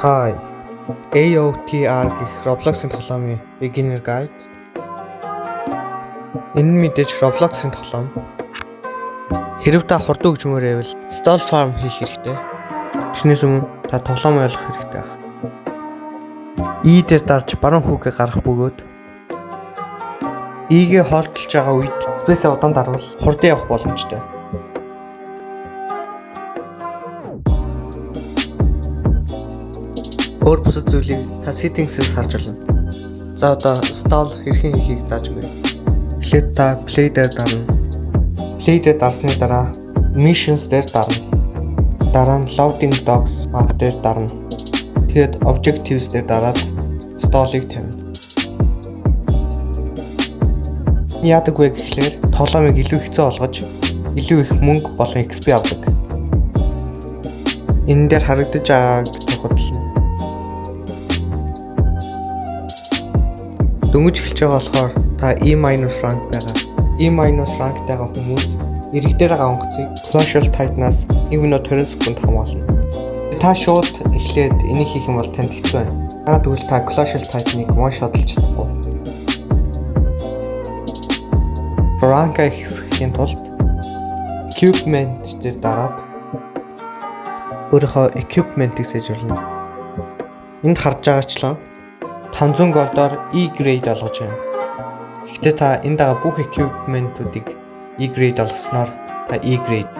Hi. AOTR гэх Roblox-ын тоглоомын beginner guide. Энэ нь мэдээж Roblox-ын тоглоом. Хэрв та хурдан хөгжмөөр байвал stall farm хийх хэрэгтэй. Тэрнээс өмнө та тоглоом ойлгох хэрэгтэй байна. E дээр дарж баруун хүүгээ гарах бөгөөд E-гээ хоолтолж байгаа үед space-а удаан дарвал хурдан явах боломжтой. Өөр бусад зүйлийг та settings-ээс харж болно. За одоо stall хэрхэн хийхийг зааж өгье. Эхлээд та play дээр дарна. Play дээр дарсны дараа missions дээр дарна. Дараа нь loading docks map дээр дарна. Тэгэд objectives дээр дараад stall-ыг тавина. Яадаг вэ гэхлээр тоглоомыг илүү хэцүү болгож илүү их мөнгө болон XP авдаг. Энэ дээр харагдаж байгааг тодорхойлно. Дөнгөж эхэлж байгаа болохоор та E- rank байгаа. E- ranktайгаа хүмүүс иргэдээр байгаа онгоцыг Colossal Titan-аас 1 минут 20 секунд хамгаална. Та шууд эхлээд энийг хийх юм бол танд хэцүү байна. Яагаад гэвэл та Colossal Titan-ыг one shot-лж чадахгүй. Rank-а ихсэхийн тулд equipment дээр дараад өөрийнхөө equipment-ийг сайжруулна. Энд харж байгаачлан 500 голдоор E grade олгож байна. Гэхдээ та энд байгаа бүх equipment-уудыг E grade олгосноор та E grade.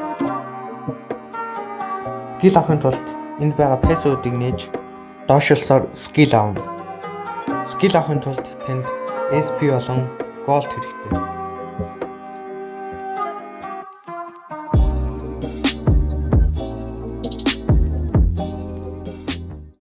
Skill авахын тулд энд байгаа peso-уудыг нээж доошлосоор skill авна. Skill авахын тулд танд SP болон gold хэрэгтэй.